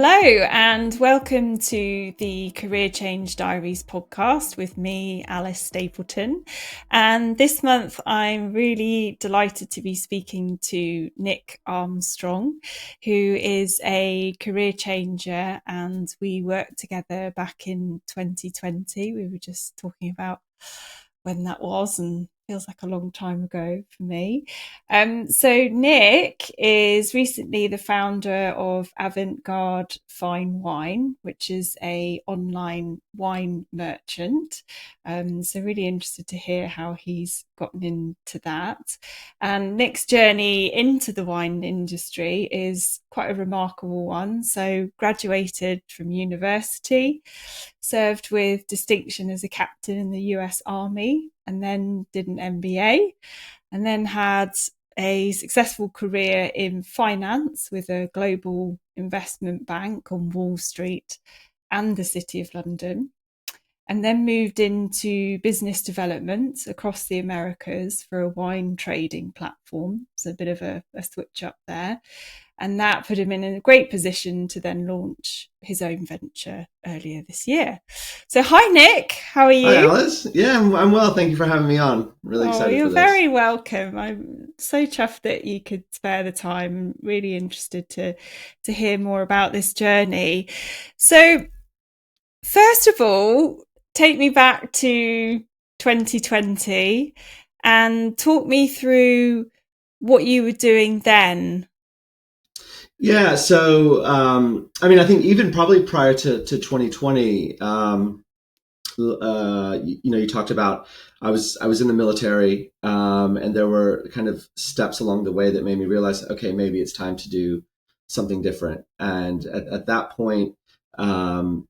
Hello, and welcome to the Career Change Diaries podcast with me, Alice Stapleton. And this month, I'm really delighted to be speaking to Nick Armstrong, who is a career changer. And we worked together back in 2020. We were just talking about when that was, and feels like a long time ago for me. So Nick is recently the founder of Avint-Garde Fine Wine, which is a online wine merchant. So really interested to hear how he's gotten into that. And Nick's journey into the wine industry is quite a remarkable one. So graduated from university, served with distinction as a captain in the US Army, and then did an MBA, and then had a successful career in finance with a global investment bank on Wall Street and the City of London, and then moved into business development across the Americas for a wine trading platform. So a bit of a switch up there. And that put him in a great position to then launch his own venture earlier this year. So hi, Nick. How are Hi, you? Alice. Yeah, I'm well. Thank you for having me on. Really Oh, excited you're for this. very welcome. I'm so chuffed that you could spare the time. I'm really interested to hear more about this journey. So first of all, take me back to 2020 and talk me through what you were doing then. Yeah, so I think even probably prior to 2020, you talked about I was in the military, and there were kind of steps along the way that made me realize, okay, maybe it's time to do something different. And at that point, um,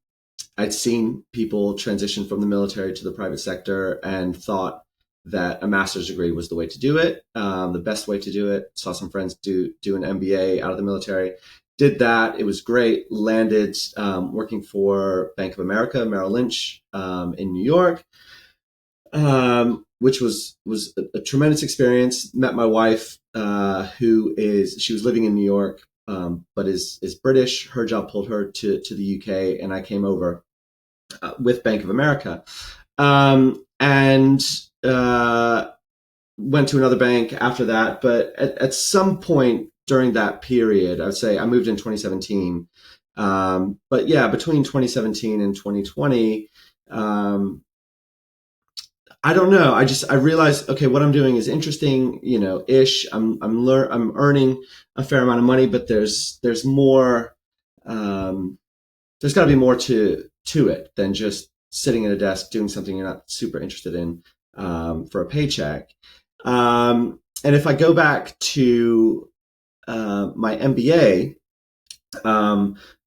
I'd seen people transition from the military to the private sector and thought that a master's degree was the way to do it, the best way to do it. Saw some friends do an MBA out of the military. Did that. It was great. Landed working for Bank of America, Merrill Lynch in New York, which was a tremendous experience. Met my wife, she was living in New York, but is British. Her job pulled her to the UK, and I came over with Bank of America, and went to another bank after that. But at some point during that period, I would say I moved in 2017. But yeah, between 2017 and 2020, I don't know. I realized, okay, what I'm doing is interesting, ish. I'm earning a fair amount of money, but there's more. There's got to be more to it than just sitting at a desk doing something you're not super interested in for a paycheck. And if I go back to my MBA,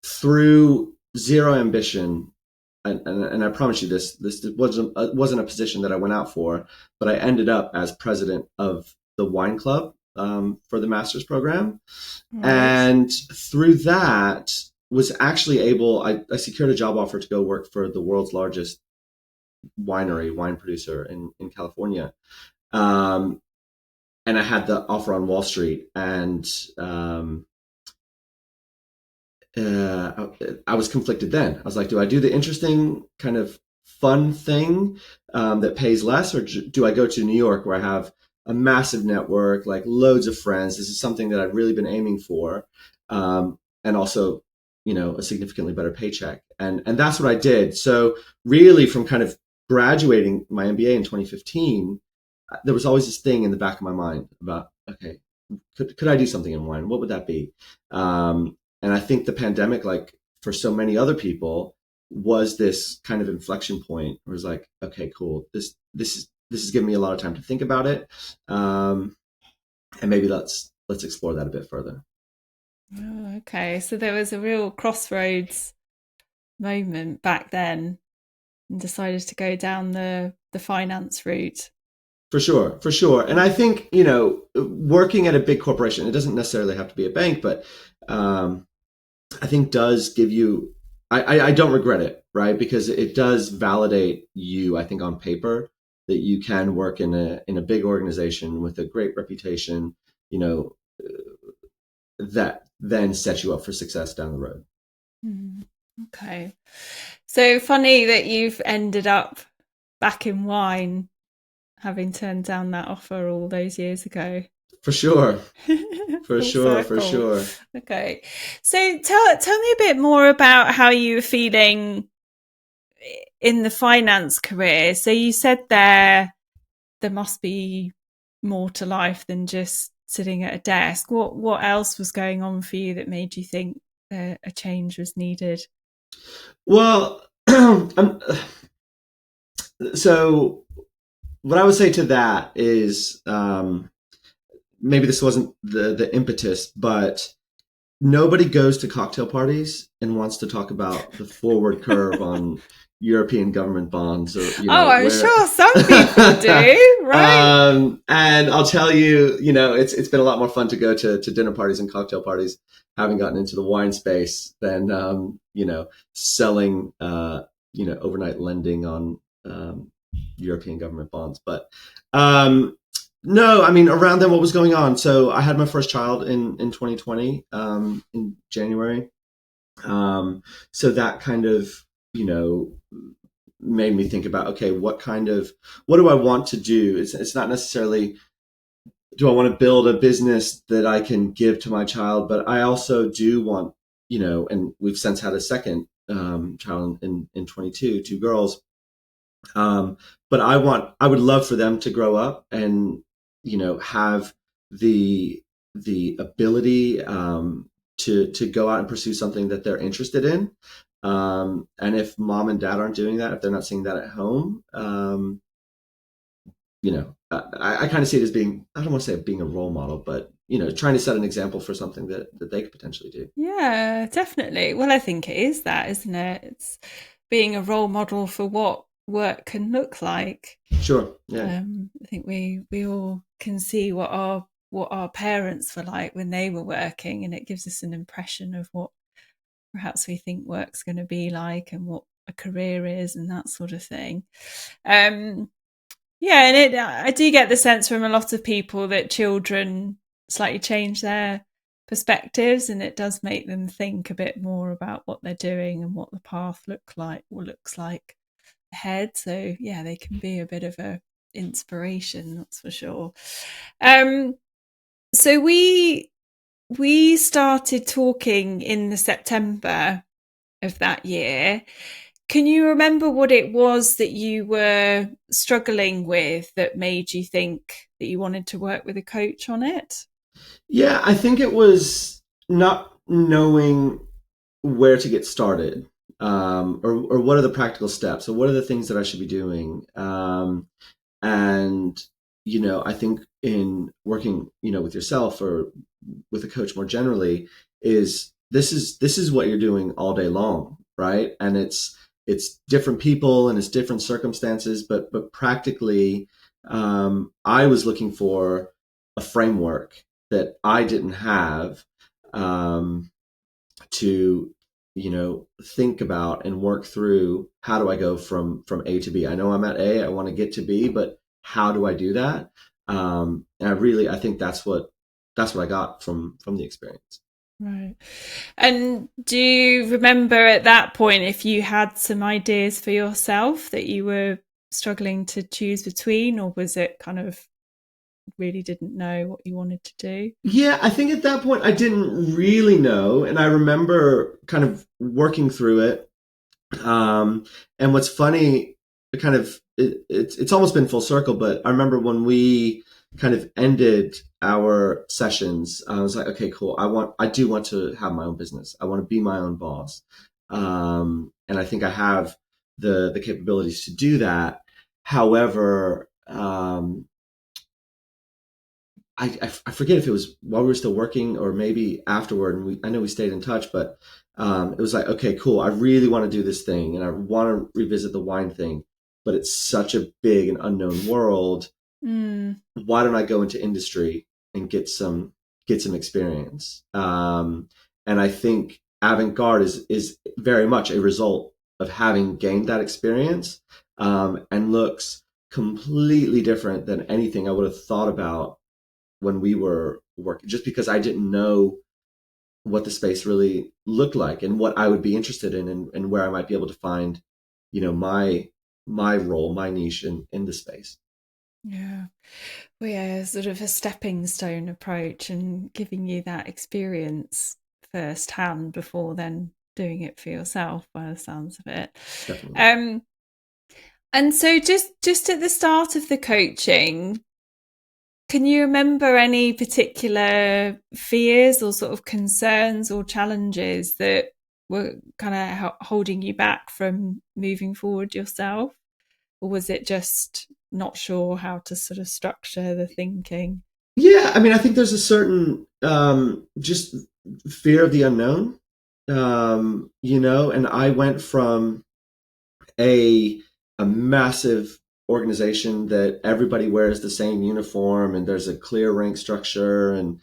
through zero ambition, and I promise you this wasn't a position that I went out for, but I ended up as president of the wine club for the master's program. Right. And through that, was actually I secured a job offer to go work for the world's largest wine producer in California. Um, and I had the offer on Wall Street, and I was conflicted then. I was like, do I do the interesting kind of fun thing that pays less, or do I go to New York where I have a massive network, like loads of friends? This is something that I've really been aiming for, and also, a significantly better paycheck. And that's what I did. So really, from kind of graduating my MBA in 2015, there was always this thing in the back of my mind about, okay, could I do something in wine? What would that be? And I think the pandemic, like for so many other people, was this kind of inflection point where it's like, okay, cool. This is giving me a lot of time to think about it, and maybe let's explore that a bit further. Oh, okay. So there was a real crossroads moment back then and decided to go down the finance route. For sure, for sure. And I think, working at a big corporation, it doesn't necessarily have to be a bank, but I think does give you, I don't regret it, right? Because it does validate you, I think, on paper, that you can work in a big organization with a great reputation, you know, that then sets you up for success down the road. Mm. Okay. So funny that you've ended up back in wine, having turned down that offer all those years ago. For sure, for Full sure, for circle. sure. Okay. So tell me a bit more about how you were feeling in the finance career. So you said there must be more to life than just sitting at a desk. What else was going on for you that made you think a change was needed? Well, so what I would say to that is maybe this wasn't the impetus, but nobody goes to cocktail parties and wants to talk about the forward curve on European government bonds, or Oh, I'm where. sure some people do, right? And I'll tell you, it's been a lot more fun to go to dinner parties and cocktail parties, having gotten into the wine space, than selling overnight lending on European government bonds. But no, I mean, around then, what was going on? So I had my first child in 2020, in January. So that kind of, you know, made me think about, okay, what do I want to do? It's not necessarily, do I want to build a business that I can give to my child, but I also do want, and we've since had a second child in 22, two girls. But I would love for them to grow up and, have the ability to go out and pursue something that they're interested in. And if mom and dad aren't doing that, if they're not seeing that at home, I kind of see it as being, I don't want to say being a role model, but, trying to set an example for something that they could potentially do. Yeah, definitely. Well, I think it is that, isn't it? It's being a role model for what work can look like. Sure. Yeah. I think we all can see what our parents were like when they were working, and it gives us an impression of what perhaps we think work's going to be like and what a career is and that sort of thing. Um, yeah, and I do get the sense from a lot of people that children slightly change their perspectives, and it does make them think a bit more about what they're doing and what the path looks like ahead. So yeah, they can be a bit of a inspiration, that's for sure. Um, so we started talking in the September of that year. Can you remember what it was that you were struggling with that made you think that you wanted to work with a coach on it? Yeah, I think it was not knowing where to get started, or what are the practical steps, or what are the things that I should be doing. And I think in working, with yourself or with a coach more generally, is this is what you're doing all day long, right? And it's different people and it's different circumstances, but practically, I was looking for a framework that I didn't have, um, to think about and work through, how do I go from A to B. I know I'm at A, I want to get to B, but how do I do that? And I think that's what I got from the experience. Right. And do you remember at that point if you had some ideas for yourself that you were struggling to choose between, or was it kind of really didn't know what you wanted to do? Yeah, I think at that point I didn't really know, and I remember kind of working through it. And what's funny, it's almost been full circle, but I remember when we kind of ended our sessions, I was like, okay, cool. I do want to have my own business. I want to be my own boss. And I think I have the capabilities to do that. However, I forget if it was while we were still working or maybe afterward. And I know we stayed in touch, but it was like, okay, cool. I really want to do this thing, and I want to revisit the wine thing, but it's such a big and unknown world. Mm, Why don't I go into industry and get some experience? And I think Avint-Garde is very much a result of having gained that experience, and looks completely different than anything I would have thought about when we were working, just because I didn't know what the space really looked like and what I would be interested in, and where I might be able to find, my role, my niche in the space. Yeah. Well, yeah, sort of a stepping stone approach and giving you that experience firsthand before then doing it for yourself by the sounds of it. Definitely. Um, and so just at the start of the coaching, can you remember any particular fears or sort of concerns or challenges that were kind of holding you back from moving forward yourself? Or was it just not sure how to sort of structure the thinking? Yeah, I mean, I think there's a certain just fear of the unknown, and I went from a a massive organization that everybody wears the same uniform and there's a clear rank structure, and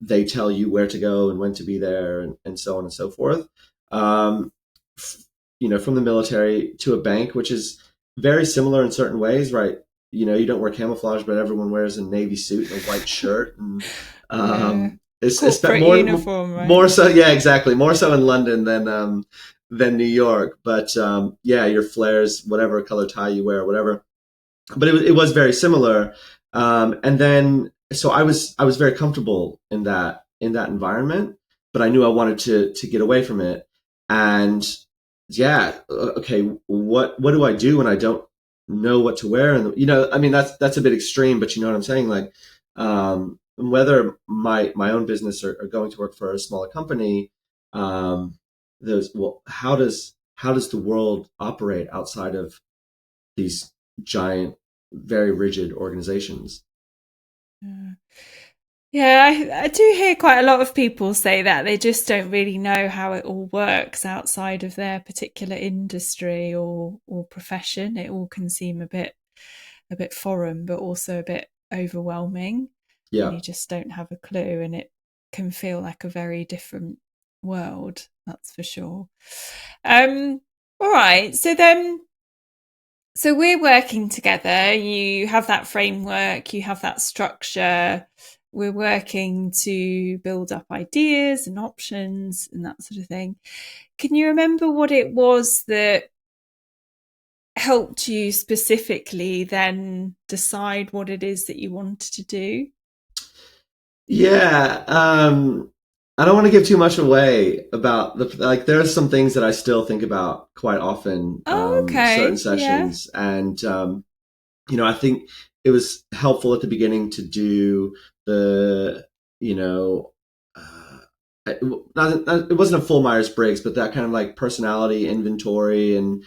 they tell you where to go and when to be there, and so on and so forth. Um, from the military to a bank, which is very similar in certain ways, right? You don't wear camouflage, but everyone wears a navy suit and a white shirt, and Yeah. it's Corporate uniform, right? more so, yeah, exactly, more so in London than New York. But yeah, your flares, whatever color tie you wear, whatever. But it was very similar. And then so I was very comfortable in that environment, but I knew I wanted to get away from it. And yeah, okay, what do I do when I don't know what to wear? And I mean, that's a bit extreme, but you know what I'm saying? Like, whether my own business or going to work for a smaller company, there's well, how does the world operate outside of these giant, very rigid organizations? Yeah. Yeah, I do hear quite a lot of people say that they just don't really know how it all works outside of their particular industry or profession. It all can seem a bit foreign, but also a bit overwhelming when Yeah. you just don't have a clue, and it can feel like a very different world. That's for sure. All right, so we're working together. You have that framework, you have that structure. We're working to build up ideas and options and that sort of thing. Can you remember what it was that helped you specifically then decide what it is that you wanted to do? Yeah. I don't want to give too much away about like there are some things that I still think about quite often, Oh, certain okay. Yeah. sessions. And I think it was helpful at the beginning to do the, you know, it, it wasn't a full Myers-Briggs, but that kind of like personality inventory and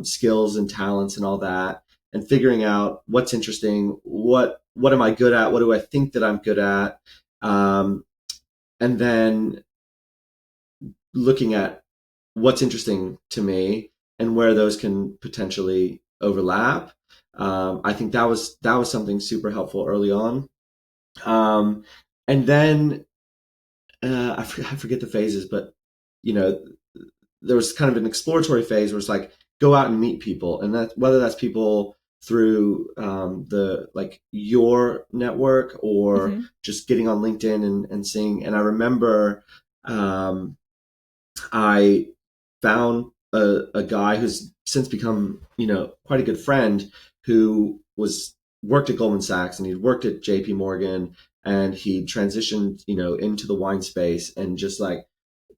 skills and talents and all that, and figuring out what's interesting, what am I good at, what do I think that I'm good at, um, and then looking at what's interesting to me and where those can potentially overlap. I think that was something super helpful early on. Um, and then I forget the phases, but you know, there was kind of an exploratory phase where it's like go out and meet people, and that whether that's people through the like your network or Hmm. just getting on LinkedIn and seeing. And I remember I found a guy who's since become quite a good friend, who was worked at Goldman Sachs and he'd worked at JP Morgan, and he transitioned into the wine space, and just like,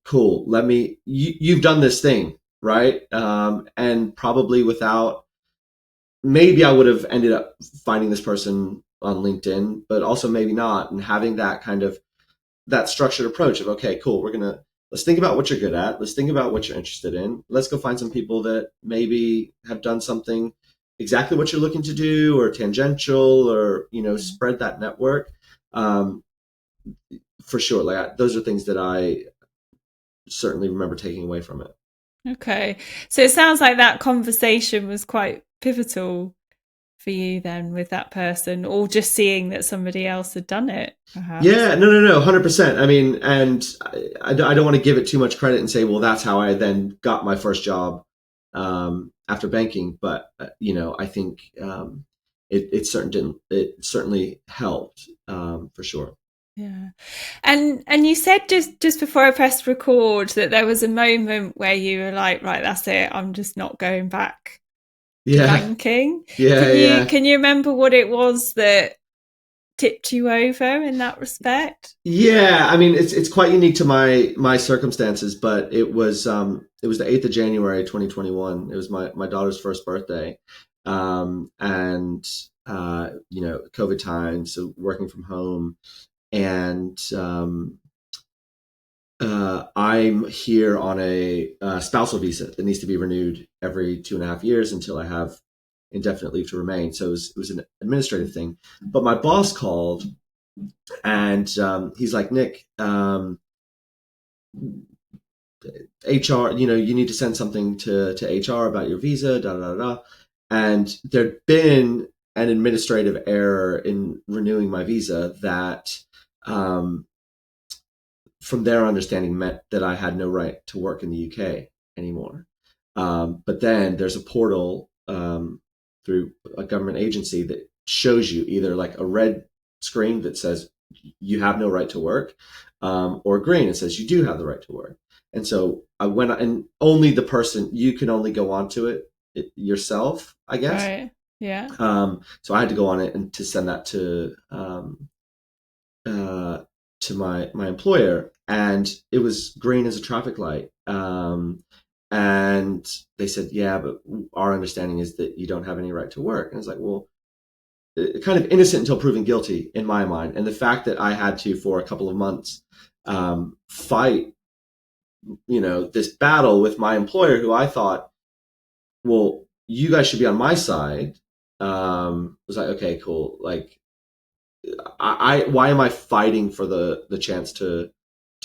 cool, you've done this thing, right? And probably without, maybe I would have ended up finding this person on LinkedIn, but also maybe not. And having that kind of that structured approach of, okay, cool, let's think about what you're good at, let's think about what you're interested in, let's go find some people that maybe have done something exactly what you're looking to do, or tangential, or spread that network. um, for sure, like those are things that I certainly remember taking away from it. Okay. So it sounds like that conversation was quite pivotal for you then with that person, or just seeing that somebody else had done it, perhaps. Yeah, no, no, no, 100%. I mean, and I don't want to give it too much credit and say, well, that's how I then got my first job after banking. But I think it certainly helped, for sure. Yeah. And you said just before I pressed record that there was a moment where you were like, right, that's it. I'm just not going back to Yeah, banking. yeah, yeah. Can you remember what it was that tipped you over in that respect? Yeah, I mean it's quite unique to my circumstances, but it was the 8th of January 2021. It was my daughter's first birthday. And you know, COVID time, so working from home, and I'm here on a spousal visa that needs to be renewed every 2.5 years until I have indefinite leave to remain. So it was an administrative thing. But my boss called, and he's like, Nick, HR, you know, you need to send something to HR about your visa, da da da da. And there'd been an administrative error in renewing my visa that, um, from their understanding, meant that I had no right to work in the UK anymore. But then there's a portal through a government agency that shows you either like a red screen that says you have no right to work, or green that says you do have the right to work. And so I went, and only the person, you can only go onto it yourself, I guess. Right. Yeah. So I had to go on it and to send that uh, to my employer, and it was green as a traffic light. And they said, yeah, but our understanding is that you don't have any right to work. And I was like, well, kind of innocent until proven guilty in my mind. And the fact that I had to, for a couple of months, fight, you know, this battle with my employer, who I thought, well, you guys should be on my side. Was like, okay, cool. Like, why am I fighting for the chance to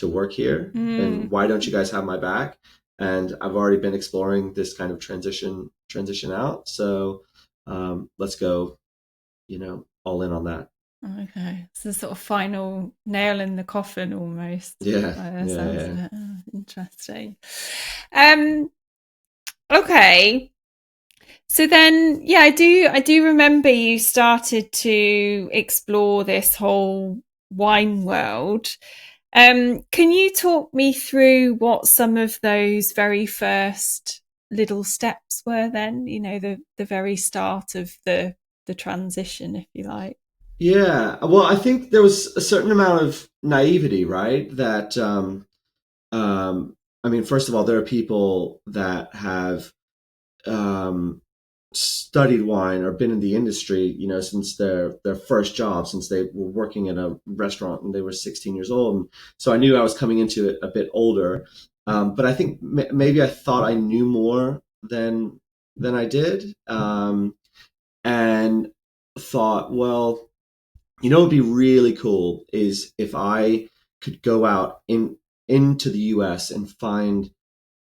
work here? And Mm, why don't you guys have my back? And I've already been exploring this kind of transition out. So let's go, you know, all in on that. okay. It's the sort of final nail in the coffin almost Yeah, by the yeah, sounds of yeah. it. Oh, interesting. Um, okay. So then, yeah, I do remember you started to explore this whole wine world. Can you talk me through what some of those very first little steps were then? You know, the very start of the transition, if you like. Yeah. Well, I think there was a certain amount of naivety, right? That um, I mean, first of all, there are people that have um, studied wine or been in the industry, you know, since their first job, since they were working at a restaurant when they were 16 years old. And so I knew I was coming into it a bit older. But I think maybe I thought I knew more than I did, and thought, well, you know, what would be really cool is if I could go out into the U.S. and find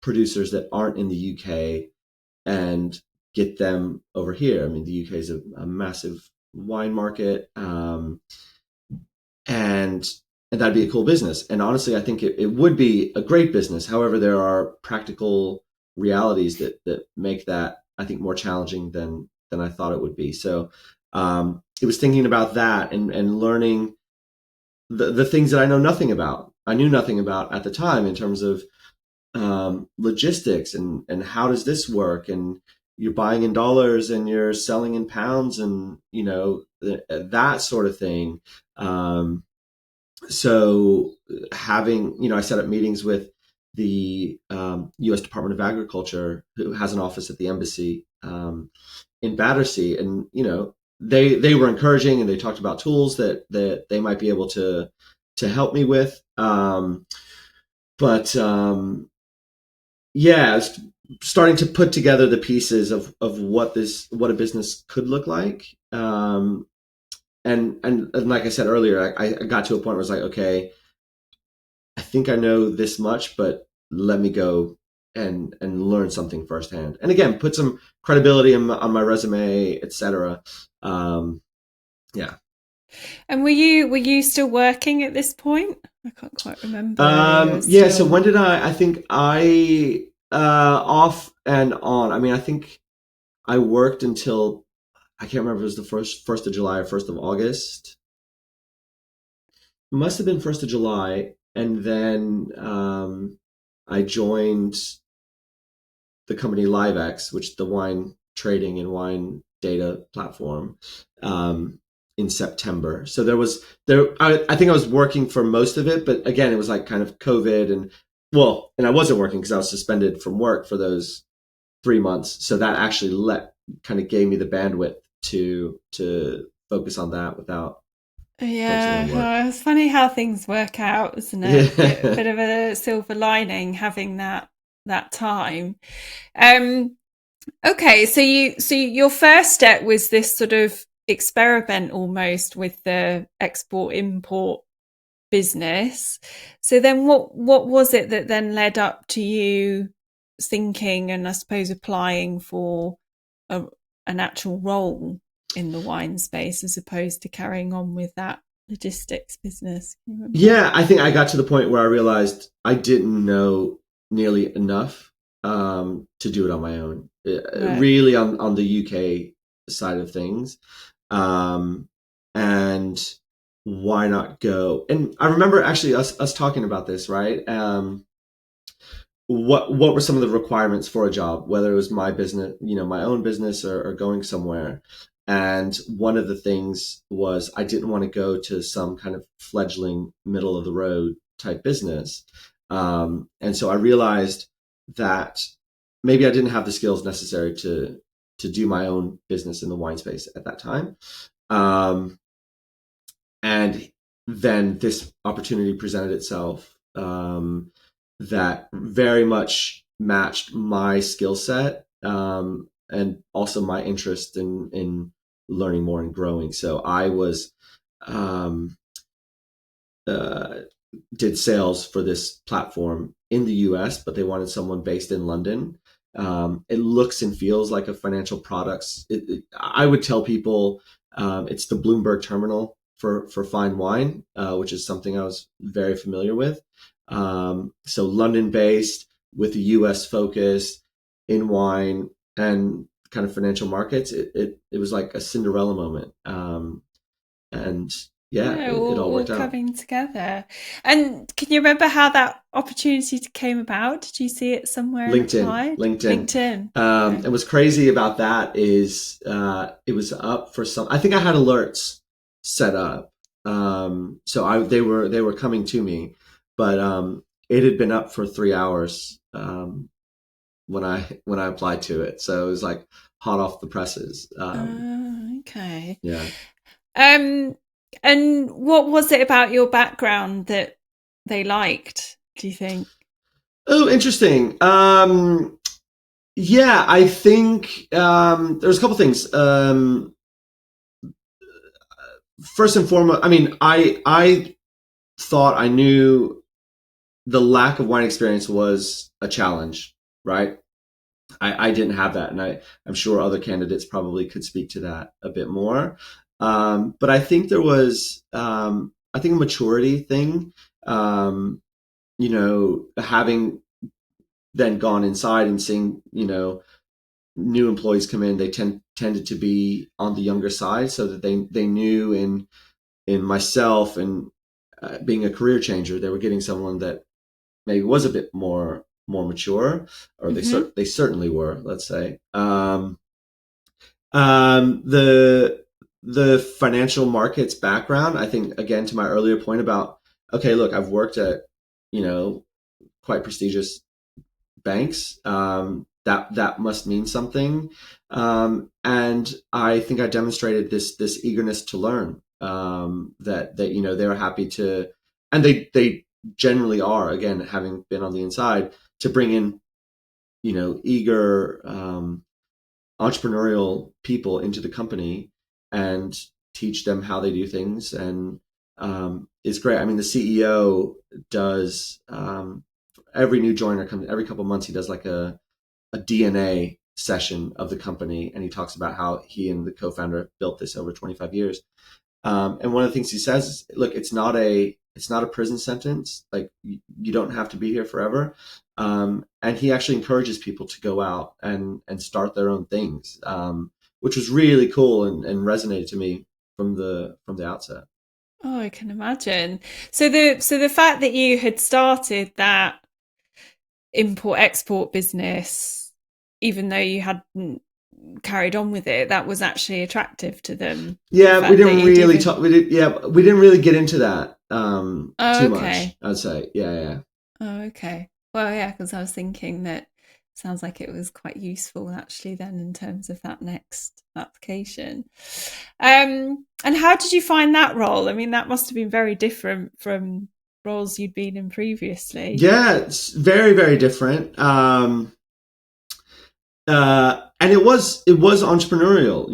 producers that aren't in the U.K. and get them over here. I mean, the UK is a massive wine market, and that'd be a cool business. And honestly, I think it would be a great business. However, there are practical realities that make that, I think, more challenging than I thought it would be. So it was thinking about that and learning the things that I know nothing about. I knew nothing about at the time in terms of logistics and how does this work, and you're buying in dollars and you're selling in pounds, and you know that sort of thing. So having, you know, I set up meetings with the U.S. Department of Agriculture, who has an office at the embassy in Battersea, and you know they were encouraging, and they talked about tools that they might be able to help me with. But Yeah, starting to put together the pieces of what a business could look like. And like I said earlier, I got to a point where I was like, okay, I think I know this much, but let me go and learn something firsthand. And again, put some credibility on my resume, etc. Um, yeah. And were you still working at this point? I can't quite remember whether you were Yeah. So when still. did I think I off and on. I mean, I think I worked until, I can't remember if it was the first of July or 1st of August. must have been 1st of July, and then I joined the company LiveX, which is the wine trading and wine data platform, um, in September. So I think I was working for most of it, but again, it was like kind of COVID and I wasn't working because I was suspended from work for those 3 months. So that actually kind of gave me the bandwidth to focus on that without focusing Yeah, on work. it's funny how things work out, isn't it? Bit Yeah. of a silver lining having that time. Um, okay, so your first step was this sort of experiment almost with the export import business. So then what was it that then led up to you thinking and I suppose applying for a, an actual role in the wine space as opposed to carrying on with that logistics business? Can you remember? Yeah, I think I got to the point where I realized I didn't know nearly enough to do it on my own. Right. Really, on the UK side of things, um, and why not go? And I remember actually us talking about this, right? What were some of the requirements for a job, whether it was my business, my own business, or going somewhere. And one of the things was I didn't want to go to some kind of fledgling middle of the road type business. And so I realized that maybe I didn't have the skills necessary to do my own business in the wine space at that time. Um, and then this opportunity presented itself, that very much matched my skill set, and also my interest in learning more and growing. So I was um, uh, did sales for this platform in the US, but they wanted someone based in London. It looks and feels like a financial products. I would tell people it's the Bloomberg terminal for fine wine, which is something I was very familiar with. So London based with a US focus in wine and kind of financial markets. It was like a Cinderella moment. And yeah, Yeah, it all all worked out. coming together. And can you remember how that opportunity came about? Did you see it somewhere and LinkedIn, applied? LinkedIn. LinkedIn. Okay. And what's crazy about that is it was up for some. I think I had alerts set up, so they were coming to me, but it had been up for 3 hours when I applied to it. So it was like hot off the presses. Okay. Yeah. Um, and what was it about your background that they liked, do you think? Oh, interesting. Yeah, I think there's a couple things. First and foremost, I mean, I thought I knew the lack of wine experience was a challenge, right? I didn't have that, and I'm sure other candidates probably could speak to that a bit more. But I think there was, I think, a maturity thing. Having then gone inside and seeing, new employees come in, they tended to be on the younger side, so that they knew in myself and being a career changer, they were getting someone that maybe was a bit more mature, or Hmm. they certainly were. Let's say the financial markets background. I think, again, to my earlier point about, okay, look, I've worked at you know quite prestigious banks. That must mean something, and I think I demonstrated this eagerness to learn. That they're happy to, and they generally are. Again, having been on the inside, to bring in eager, entrepreneurial people into the company and teach them how they do things, and it's great. I mean, the CEO does, every new joiner comes every couple of months. He does like a DNA session of the company, and he talks about how he and the co-founder built this over 25 years. And one of the things he says is, look, it's not a prison sentence. Like, you don't have to be here forever. And he actually encourages people to go out and start their own things, which was really cool, and resonated to me from the outset. Oh, I can imagine. So the fact that you had started that import export business, even though you hadn't carried on with it, that was actually attractive to them. The Yeah, we fact that didn't you'd really even talk. We did. Yeah, we didn't really get into that oh, too much. okay. I'd say. Yeah, yeah. Oh, okay. Well, yeah, because I was thinking that sounds like it was quite useful actually then in terms of that next application. And how did you find that role? I mean, that must have been very different from roles you'd been in previously. Yeah, it's very, very different. And it was entrepreneurial,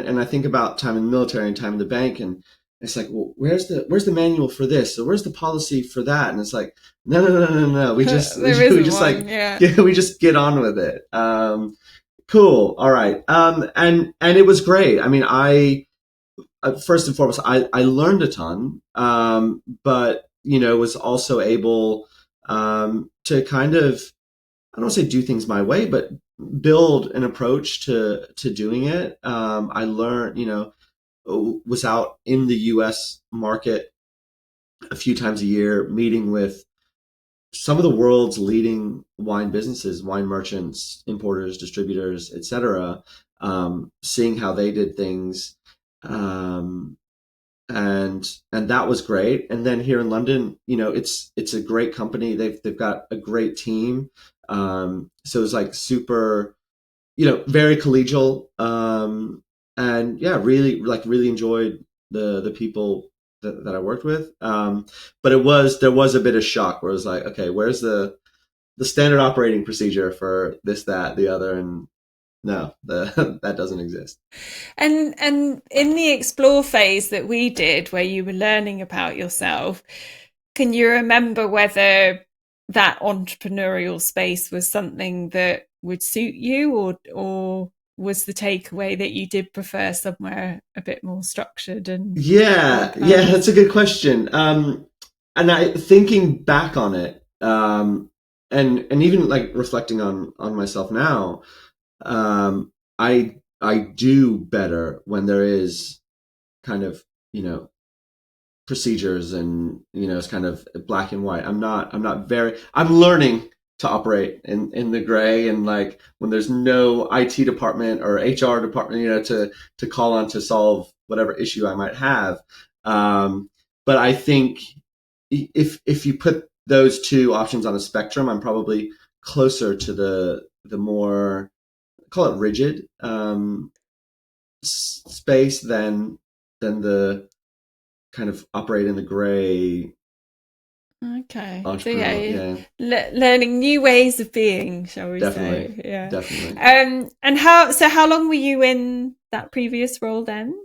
and I think about time in the military and time in the bank, and it's like, well, where's the manual for this, or where's the policy for that? And it's like, no, no, no, no, no. We just There we isn't just like one, yeah. yeah, we just get on with it. Cool, all right. And it was great. I mean, I first and foremost, I learned a ton, but was also able to kind of, I don't want to say do things my way, but build an approach to doing it. I learned, was out in the U.S. market a few times a year, meeting with some of the world's leading wine businesses, wine merchants, importers, distributors, etc. Seeing how they did things, um, and that was great. And then here in London, it's a great company. They've got a great team. So it was like super, very collegial. And yeah, really enjoyed the people that I worked with. But there was a bit of shock where it was like, okay, where's the standard operating procedure for this, that, the other, and no, that doesn't exist. And in the explore phase that we did, where you were learning about yourself, can you remember whether that entrepreneurial space was something that would suit you, or was the takeaway that you did prefer somewhere a bit more structured and Yeah, yeah, that's a organized? good question. And thinking back on it, and even like reflecting on myself now, I do better when there is kind of, procedures, and it's kind of black and white. I'm learning to operate in the gray, and like when there's no IT department or HR department, to call on to solve whatever issue I might have. But I think if you put those two options on a spectrum, I'm probably closer to the more, call it rigid, space than the kind of operate in the gray Okay. So entrepreneurial. yeah, Yeah, learning new ways of being, shall we definitely, say? Yeah. definitely. And how long were you in that previous role then?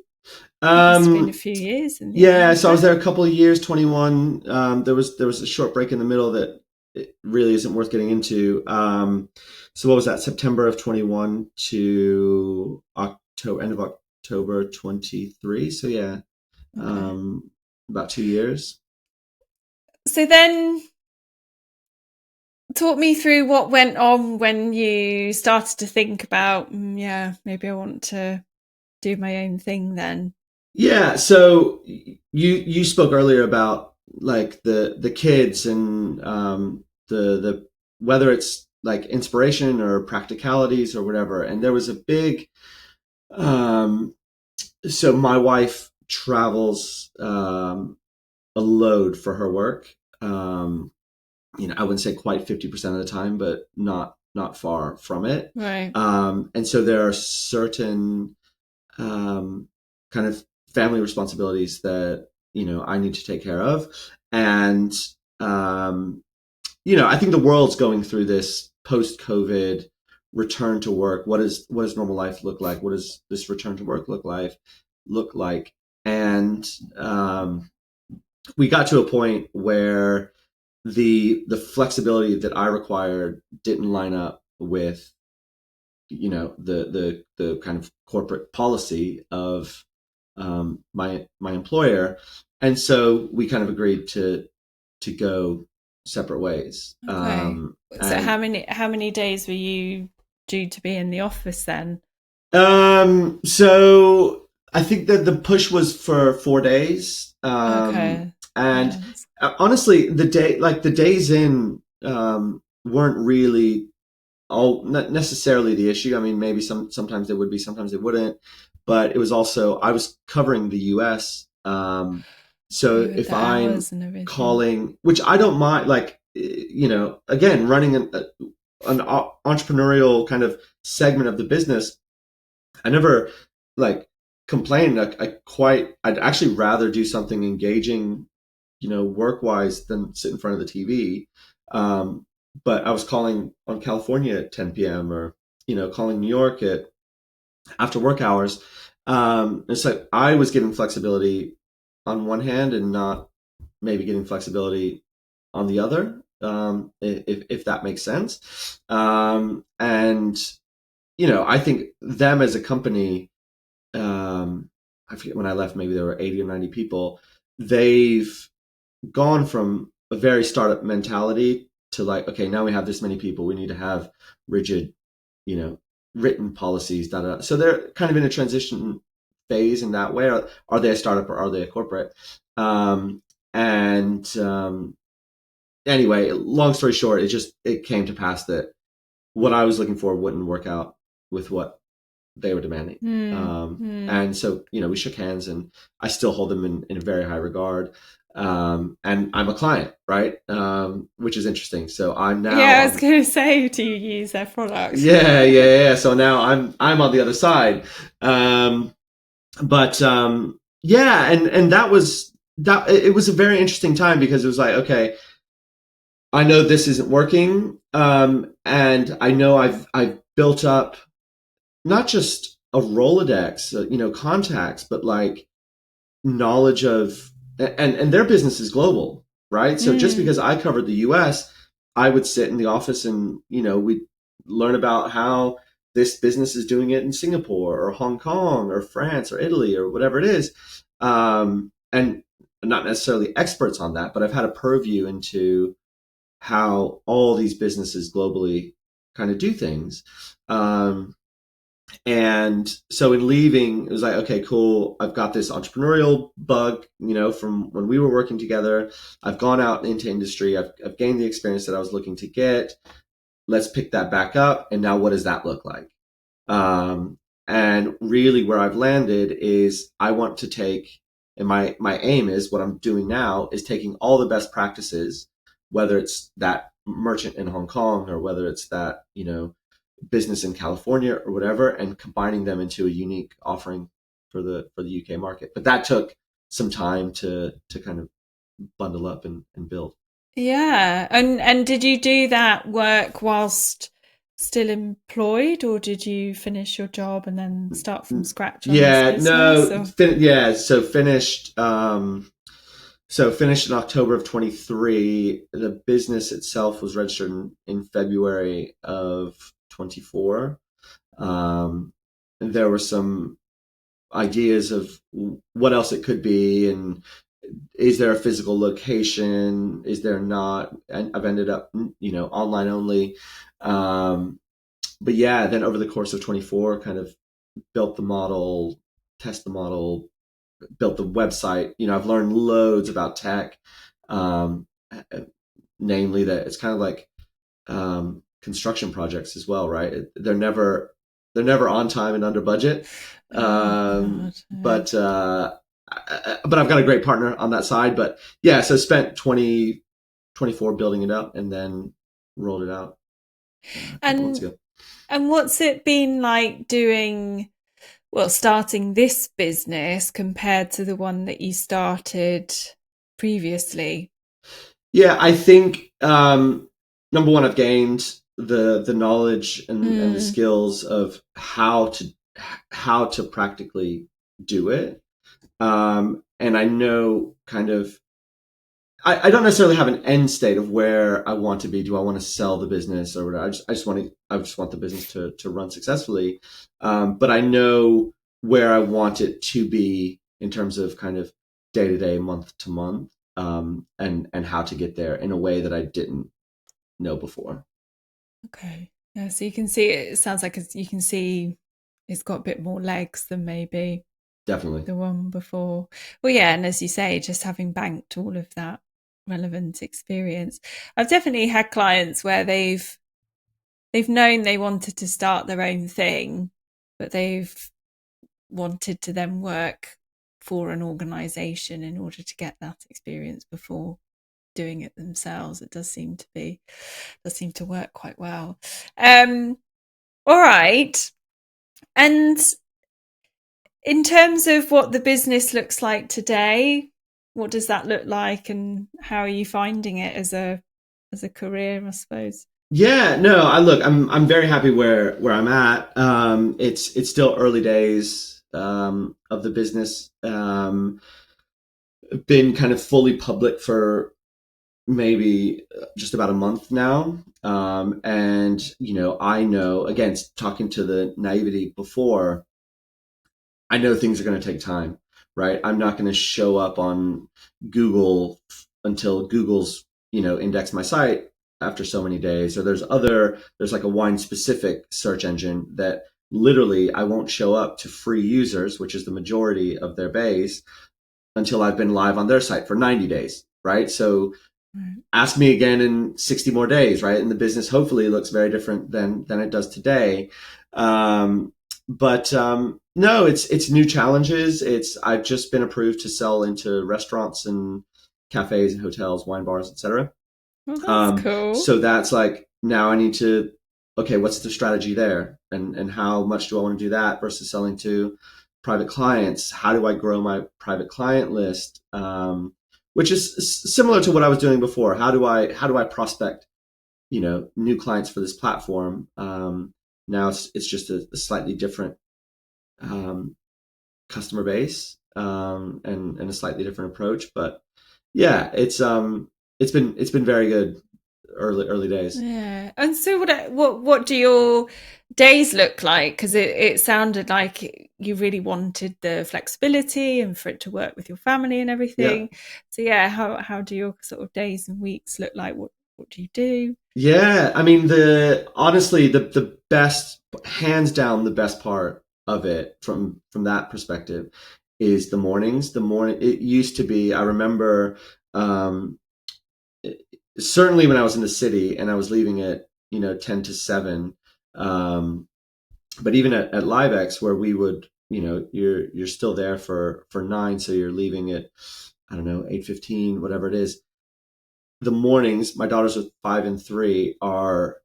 That must have been a Um, few years in the end, yeah, so wasn't I was it? there a couple of years, 21. There was a short break in the middle that it really isn't worth getting into. So what was that? September of 21 to October, end of October 23. So yeah, Okay. um, about 2 years. So then talk me through what went on when you started to think about, yeah, maybe I want to do my own thing then. Yeah, so you spoke earlier about like the kids, and the whether it's like inspiration or practicalities or whatever. And there was a big, um so my wife travels a load for her work. I wouldn't say quite 50% of the time, but not far from it. Right. And so there are certain, um, kind of family responsibilities that I need to take care of. And um, I think the world's going through this post-COVID return to work. What does normal life look like? What does this return to work look like? And we got to a point where the flexibility that I required didn't line up with the kind of corporate policy of my employer. And so we kind of agreed to go separate ways. Okay. So And how many days were you due to be in the office then? so I think that the push was for 4 days. Okay. And Yes. honestly, the days in weren't really all not necessarily the issue. I mean, maybe sometimes they would be, sometimes they wouldn't. But it was also I was covering the U.S. So Oh, with if the I'm hours and everything. calling, which I don't mind, like again, running an entrepreneurial kind of segment of the business, I never like complained. I'd actually rather do something engaging, work wise than sit in front of the TV. Um, but I was calling on California at 10 p.m. or, calling New York at after work hours. And so I was getting flexibility on one hand and not maybe getting flexibility on the other, if that makes sense. And, I think them as a company, I forget when I left, maybe there were 80 or 90 people. They've gone from a very startup mentality to like, okay, now we have this many people, we need to have rigid, you know, written policies. Da, da, da. So they're kind of in a transition phase in that way. Are they a startup or are they a corporate? And Anyway, long story short, it came to pass that what I was looking for wouldn't work out with what they were demanding. Hmm. Hmm. And so, we shook hands, and I still hold them in a very high regard. And I'm a client, right? Which is interesting. So I'm now Yeah, I was on, going to say, do you use their product? yeah, yeah, yeah. So now I'm on the other side. Um, but yeah, and that it was a very interesting time because it was like, okay, I know this isn't working, and I know I've built up not just a Rolodex, contacts, but like knowledge of, and their business is global, right? So just Hmm. because I covered the US, I would sit in the office and, we'd learn about how this business is doing it in Singapore or Hong Kong or France or Italy or whatever it is. And not necessarily experts on that, but I've had a purview into how all these businesses globally kind of do things. Um, and so in leaving, it was like, okay, cool. I've got this entrepreneurial bug, from when we were working together. I've gone out into industry. I've gained the experience that I was looking to get. Let's pick that back up. And now what does that look like? Um, and really where I've landed is I want to take, and my aim is what I'm doing now is taking all the best practices, whether it's that merchant in Hong Kong or whether it's that, business in California or whatever, and combining them into a unique offering for the UK market. But that took some time to kind of bundle up and build. Yeah. And did you do that work whilst still employed, or did you finish your job and then start from scratch on this Yeah, business? no, Or yeah. So finished in October of 23. The business itself was registered in February of 24. And there were some ideas of what else it could be, and is there a physical location? Is there not? And I've ended up, online only. Um, but yeah, then over the course of 24, kind of built the model, test the model, built the website. I've learned loads about tech, um, namely that it's kind of like construction projects as well, right? They're never on time and under budget. oh God, yeah. But I've got a great partner on that side. But yeah, so spent 2024 building it up and then rolled it out a couple months And ago. what's it been like doing, well, starting this business compared to the one that you started previously? Yeah, I think number one, I've gained the knowledge and the Mm. skills of how to practically do it. And I know kind of I don't necessarily have an end state of where I want to be. Do I want to sell the business or whatever? I just want the business to run successfully. But I know where I want it to be in terms of kind of day to day, month to month, and how to get there in a way that I didn't know before. Okay. Yeah, so you can see it sounds like you can see it's got a bit more legs than maybe. Definitely. the one before. Well, yeah, and as you say, just having banked all of that relevant experience. I've definitely had clients where they've known they wanted to start their own thing, but they've wanted to then work for an organization in order to get that experience before doing it themselves. It does seem to work quite well. All right. And in terms of what the business looks like today, what does that look like, and how are you finding it as a career, I suppose? Yeah, no, I'm very happy where I'm at. It's still early days of the business. Been kind of fully public for maybe just about a month now. And I know, again, talking to the naivety before, I know things are going to take time, right? I'm not going to show up on Google until Google's, index my site after so many days. Or there's like a wine specific search engine that literally I won't show up to free users, which is the majority of their base, until I've been live on their site for 90 days, right? So Right. ask me again in 60 more days, right? And the business hopefully looks very different than it does today. But no, it's new challenges. I've just been approved to sell into restaurants and cafes and hotels, wine bars, etc. Well, that's cool. So that's like now I need to, okay, what's the strategy there, and how much do I want to do that versus selling to private clients? How do I grow my private client list? Which is similar to what I was doing before. How do I prospect new clients for this platform? Now it's just a slightly different um, customer base, and a slightly different approach. But yeah, it's been very good early days. Yeah. And so what do your days look like? Because it sounded like you really wanted the flexibility and for it to work with your family and Yeah. everything. So yeah, how do your sort of days and weeks look like? What do you do? Yeah, I mean the best, hands down, the best part of it from that perspective is the mornings. The morning, it used to be, I remember, um certainly when I was in the city and I was leaving at 10 to 7, um but even at Livex, where we would, you're still there for 9, so you're leaving at, I don't know, 8:15, whatever it is. The mornings, my daughters are 5 and 3, are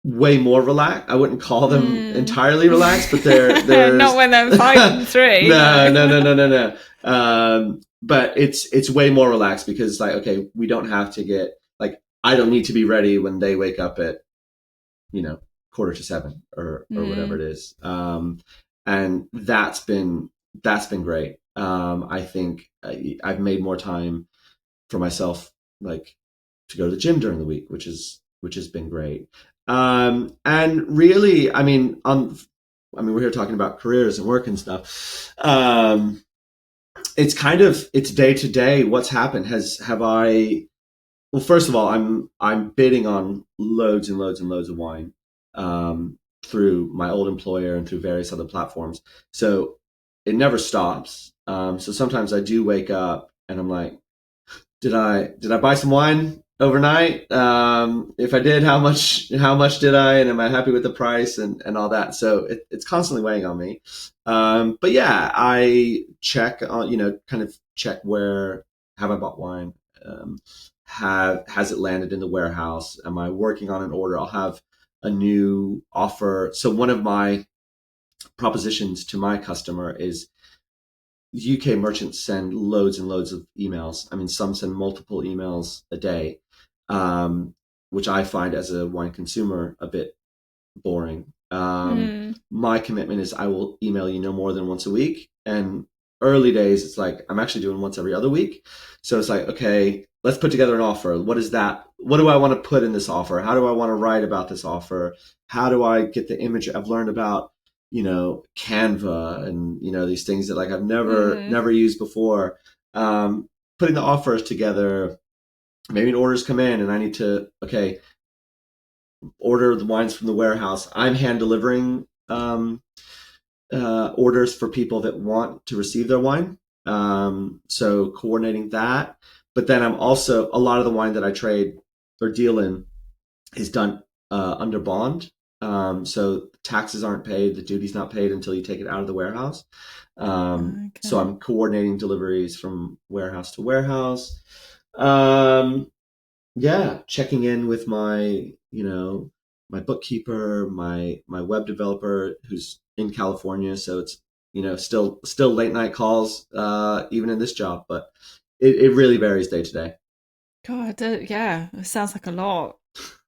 way more relaxed. I wouldn't call them Mm. entirely relaxed, but Not there's when I'm 5 and 3, no, no, no. no, no, no, no. But it's way more relaxed because it's like, okay, we don't have to get, like, I don't need to be ready when they wake up at, you know quarter to 7, or whatever Mm. it is. And that's been great. I think I've made more time for myself, like, to go to the gym during the week, which has been great. And really, I mean, we're here talking about careers and work and stuff. It's day to day. What's happened? Have I? Well, first of all, I'm bidding on loads and loads and loads of wine, through my old employer and through various other platforms. So it never stops. So sometimes I do wake up and I'm like, did I buy some wine overnight? If I did, how much did I, and am I happy with the price, and all that? So it's constantly weighing on me. But yeah, I check on, kind of check where have I bought wine. Has it landed in the warehouse? Am I working on an order? I'll have a new offer. So one of my propositions to my customer is, UK merchants send loads and loads of emails. I mean, some send multiple emails a day, which I find as a wine consumer a bit boring. Mm. My commitment is I will email you no more than once a week. And early days, it's like I'm actually doing once every other week. So it's like, okay, let's put together an offer. What is that? What do I want to put in this offer? How do I want to write about this offer? How do I get the image? I've learned about, Canva, and, these things that, like, I've never Mm. never used before. Putting the offers together, maybe an order's come in and I need to, okay, order the wines from the warehouse. I'm hand delivering orders for people that want to receive their wine. So coordinating that. But then I'm also, a lot of the wine that I trade or deal in is done under bond. So taxes aren't paid, the duty's not paid until you take it out of the warehouse. So Okay. I'm coordinating deliveries from warehouse to warehouse. Um, yeah, checking in with my, my bookkeeper, my web developer who's in California, so it's, still late night calls, even in this job, but it really varies day to day. God, yeah, it sounds like a lot.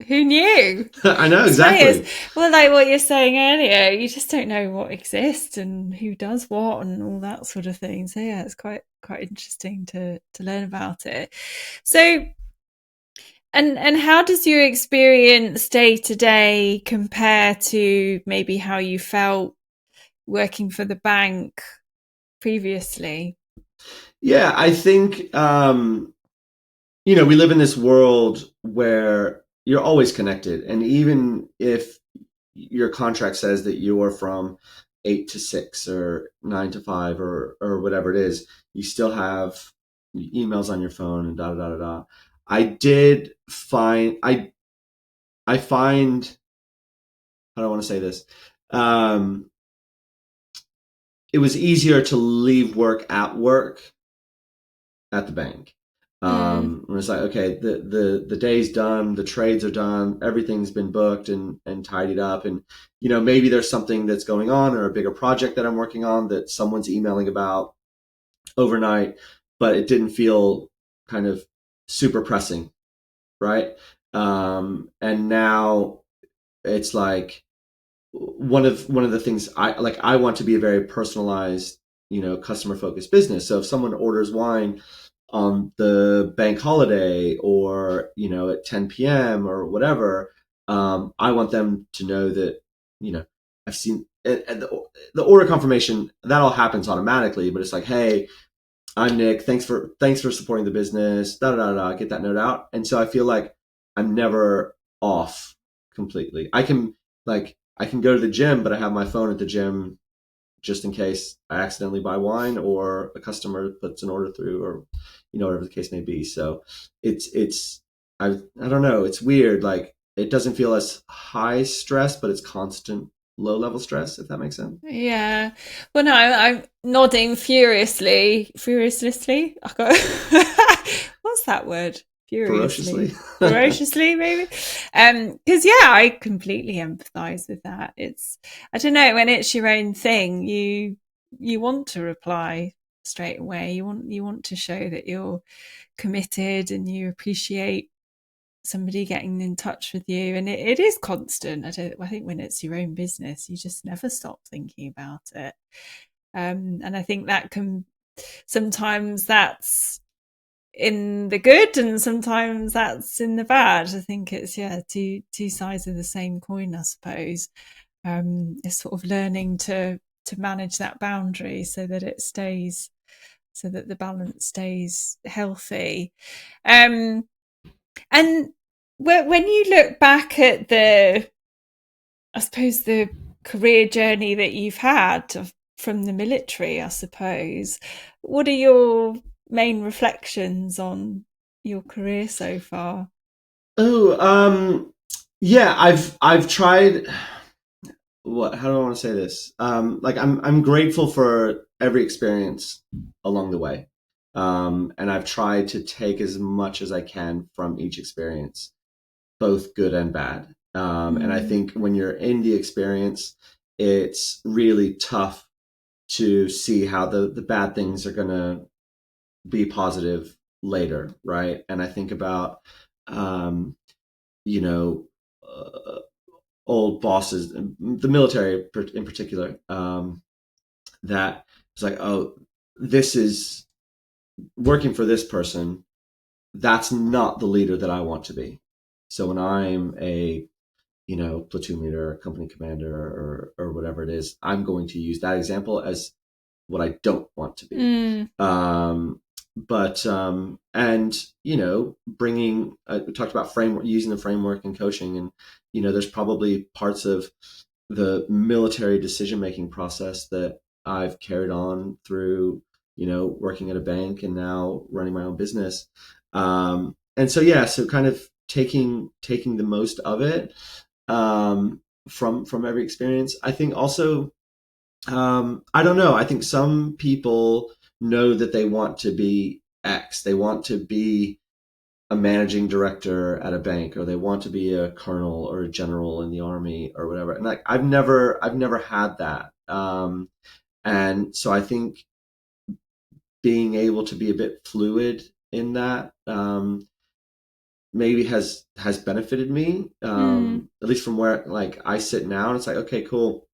Who knew? I know It's funny, it's exactly. well, like what you're saying earlier, you just don't know what exists and who does what and all that sort of thing. So yeah, it's quite interesting to learn about it. So and how does your experience day to day compare to maybe how you felt working for the bank previously? Yeah, I think we live in this world where you're always connected, and even if your contract says that you're from 8 to 6 or 9 to 5 or whatever it is, you still have emails on your phone and da da da da da. I did find I find I don't want to say this. Um, it was easier to leave work at the bank. Mm, When it's like, okay, the day's done, the trades are done, everything's been booked and tidied up, and maybe there's something that's going on or a bigger project that I'm working on that someone's emailing about overnight, but it didn't feel kind of super pressing, right? And now it's like one of the things I want to be a very personalized, customer focused business. So if someone orders wine on the bank holiday or at 10 p.m. or whatever, I want them to know that I've seen and the order confirmation that all happens automatically, but it's like, hey, I'm Nick. Thanks for supporting the business. Da da da. Get that note out, and so I feel like I'm never off completely. I can go to the gym, but I have my phone at the gym just in case I accidentally buy wine or a customer puts an order through, or whatever the case may be. So it's I don't know. It's weird. Like it doesn't feel as high stress, but it's constant low level stress. If that makes sense. yeah. Well, no, I'm nodding furiously. I got what's that word? Ferociously. Furiously, ferociously, maybe. Because yeah, I completely empathise with that. It's I don't know when it's your own thing, you want to reply straight away. You want to show that you're committed and you appreciate somebody getting in touch with you, and it is constant. I think when it's your own business you just never stop thinking about it, and I think that can sometimes that's in the good and sometimes that's in the bad. I think it's yeah two sides of the same coin, I suppose. It's sort of learning to manage that boundary so that it stays so that the balance stays healthy. um and when you look back at I suppose, the career journey that you've had from the military, I suppose, what are your main reflections on your career so far? Oh, yeah. I've tried. How do I want to say this? Like I'm grateful for every experience along the way, and I've tried to take as much as I can from each experience, both good and bad. And I Mm, think when you're in the experience, it's really tough to see how the bad things are going to be positive later, right? And I think about, um, you know, old bosses, the military in particular, that it's like, oh, this is working for this person. That's not the leader that I want to be. So when I'm a platoon leader, company commander, or whatever it is, I'm going to use that example as what I don't want to be. mm, But and bringing we talked about framework, using the framework and coaching, and there's probably parts of the military decision making process that I've carried on through, working at a bank and now running my own business. And so yeah, so kind of taking the most of it, from every experience. I think also, I don't know. I think some people know that they want to be X. They want to be a managing director at a bank, or they want to be a colonel or a general in the army or whatever. And like I've never had that. And so I think being able to be a bit fluid in that, maybe has benefited me, Mm. at least from where like I sit now. And it's like, okay, cool.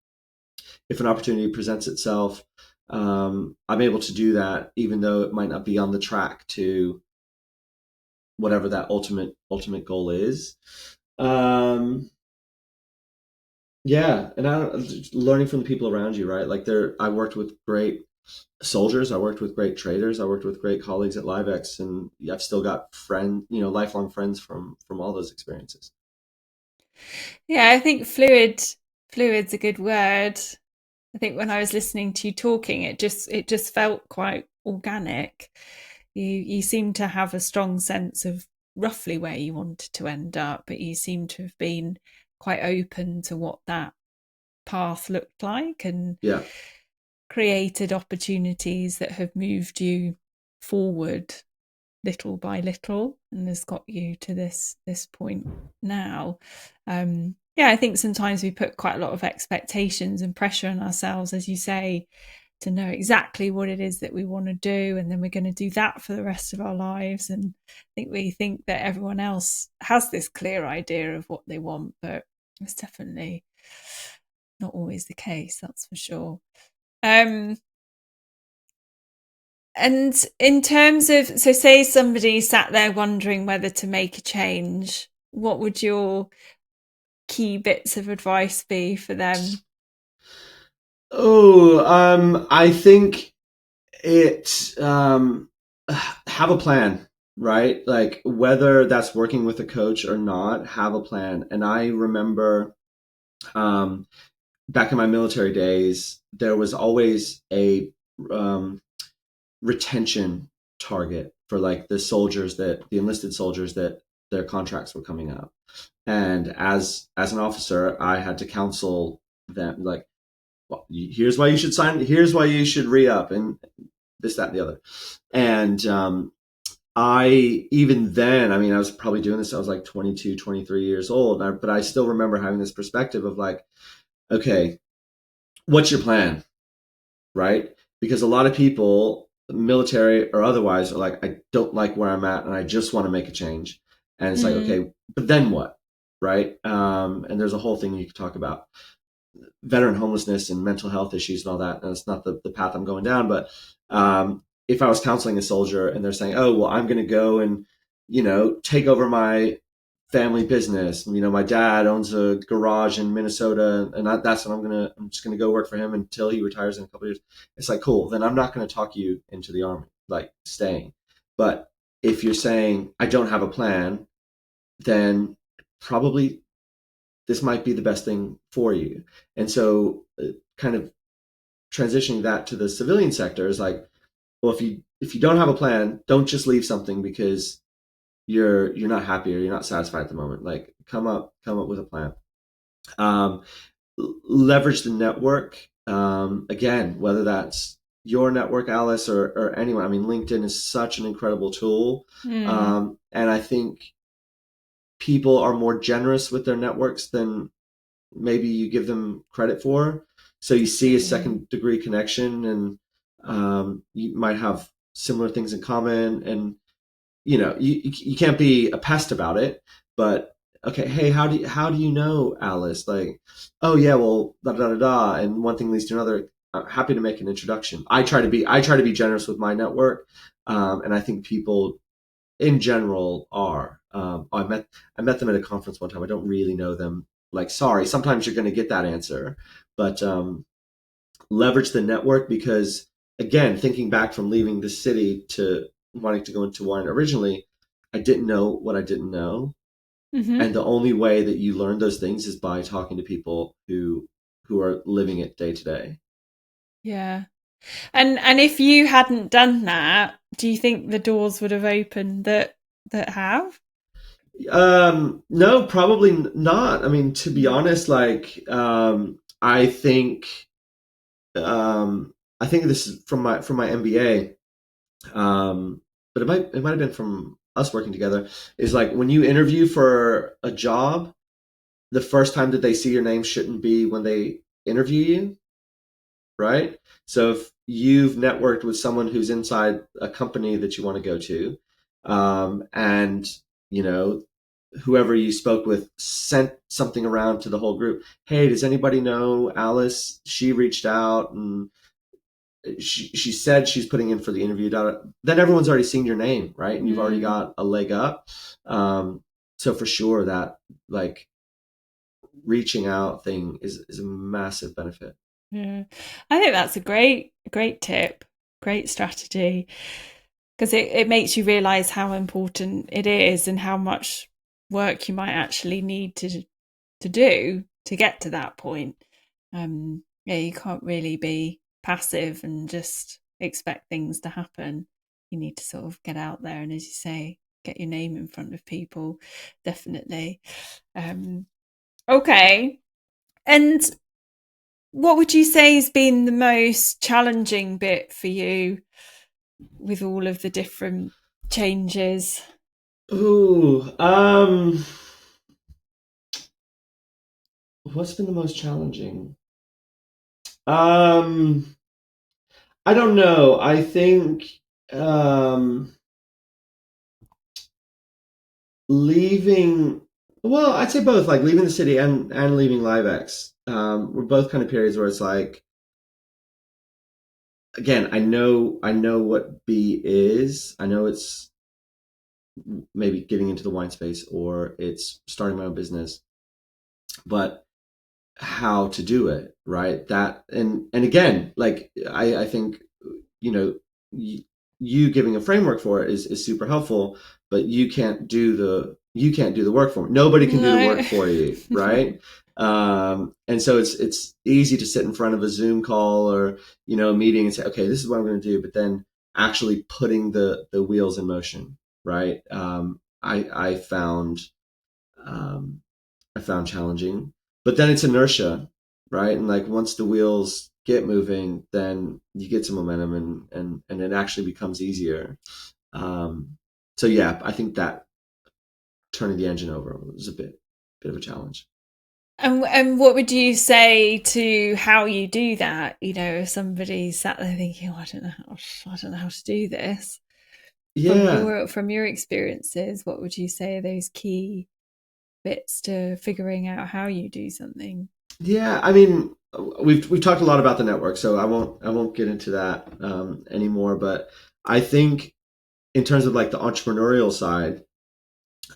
If an opportunity presents itself, I'm able to do that, even though it might not be on the track to whatever that ultimate goal is. Um, yeah, and learning from the people around you, right? Like I worked with great soldiers, I worked with great traders, I worked with great colleagues at LiveX, and I've still got lifelong friends from all those experiences. Yeah, I think fluid's a good word. I think when I was listening to you talking, it just felt quite organic. You seem to have a strong sense of roughly where you wanted to end up, but you seem to have been quite open to what that path looked like and Yeah, created opportunities that have moved you forward little by little and has got you to this point now. Yeah, I think sometimes we put quite a lot of expectations and pressure on ourselves, as you say, to know exactly what it is that we want to do, and then we're going to do that for the rest of our lives. And I think we think that everyone else has this clear idea of what they want, but it's definitely not always the case, that's for sure. um And in terms of, so say somebody sat there wondering whether to make a change, what would your key bits of advice be for them? oh, I think it, have a plan, right? Like whether that's working with a coach or not, have a plan. And I remember, um, back in my military days, there was always a, um, retention target for like the enlisted soldiers that their contracts were coming up. And as an officer, I had to counsel them, like, well, here's why you should sign, here's why you should re-up, and this, that, and the other. And I, even then, I mean, I was probably doing this, I was like 22, 23 years old, but I still remember having this perspective of like, okay, what's your plan, right? Because a lot of people, military or otherwise, are like, I don't like where I'm at and I just want to make a change. And it's like, Mm. okay, but then what? Right? And there's a whole thing you could talk about, veteran homelessness and mental health issues and all that. And it's not the path I'm going down. But if I was counseling a soldier and they're saying, oh, well, I'm going to go and, take over my family business. My dad owns a garage in Minnesota, and that's what I'm just gonna go work for him until he retires in a couple of years. It's like, cool. Then I'm not going to talk you into the army, like staying. But if you're saying I don't have a plan, then probably this might be the best thing for you. And so, kind of transitioning that to the civilian sector is like, well, if you don't have a plan, don't just leave something because you're not happy or you're not satisfied at the moment. Like, come up with a plan. Um, Leverage the network. Again, whether that's your network, Alice, or anyone. I mean, LinkedIn is such an incredible tool. Mm. And I think people are more generous with their networks than maybe you give them credit for. So you see a Definitely. second degree connection, and you might have similar things in common. And you can't be a pest about it, but okay, hey, how do you know Alice? Like, oh yeah, well, da da da da, and one thing leads to another. I'm happy to make an introduction. I try to be generous with my network, and I think people in general are. I met them at a conference one time. I don't really know them. Like, sorry, sometimes you're going to get that answer, but leverage the network, because again, thinking back from leaving the city to wanting to go into wine originally, I didn't know what I didn't know. Hmm. And the only way that you learn those things is by talking to people who who are living it day to day. Yeah. And if you hadn't done that, do you think the doors would have opened that have? No, probably not. I mean, to be honest, like, I think this is from my MBA, but it might have been from us working together. Is like when you interview for a job, the first time that they see your name shouldn't be when they interview you, right? So if you've networked with someone who's inside a company that you want to go to, and you know whoever you spoke with sent something around to the whole group. Hey, does anybody know Alice? She reached out and she said she's putting in for the interview. Then everyone's already seen your name, right? And you've already got a leg up. So for sure that like reaching out thing is a massive benefit. Yeah. I think that's a great tip, great strategy, because it makes you realize how important it is and how much work you might actually need to do to get to that point. Yeah, you can't really be passive and just expect things to happen. You need to sort of get out there and, as you say, get your name in front of people. Definitely. Okay. And what would you say has been the most challenging bit for you with all of the different changes? Ooh, what's been the most challenging? Um, I don't know. I think um, leaving. Well, I'd say both. Like leaving the city and leaving LiveX. Were both kind of periods where it's like, again, I know what B is. I know it's maybe getting into the wine space or it's starting my own business, but how to do it, right? That and again, like I think you know you giving a framework for it is super helpful, but you can't do the work for me. Nobody can do the No. work for you, right? And so it's easy to sit in front of a Zoom call or a meeting and say, okay, this is what I'm going to do, but then actually putting the wheels in motion, right? Um, I found challenging, but then it's inertia, right? And like once the wheels get moving, then you get some momentum and it actually becomes easier. Um, so yeah, I think that turning the engine over was a bit of a challenge. And what would you say to how you do that? If somebody sat there thinking, oh, I don't know how to do this. From Yeah, your experiences, what would you say are those key bits to figuring out how you do something? yeah. I mean, we've talked a lot about the network, so I won't get into that anymore. But I think in terms of like the entrepreneurial side,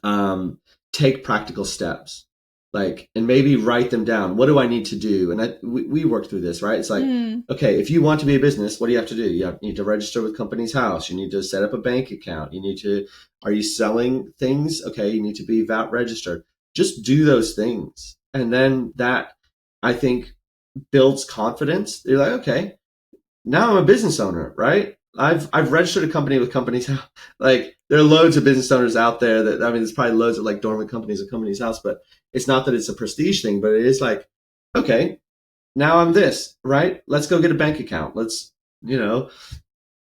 um, take practical steps, like, and maybe write them down. What do I need to do? And we worked through this, right? It's like, Mm. okay, if you want to be a business, what do you have to do? You need to register with Companies House. You need to set up a bank account. Are you selling things? Okay, you need to be VAT registered. Just do those things. And then that, I think, builds confidence. You're like, okay, now I'm a business owner, right? I've registered a company with Companies House. Like there are loads of business owners out there that I mean, there's probably loads of like dormant companies at Companies House, but it's not that it's a prestige thing, but it is like, okay, now I'm this, right? Let's go get a bank account. Let's,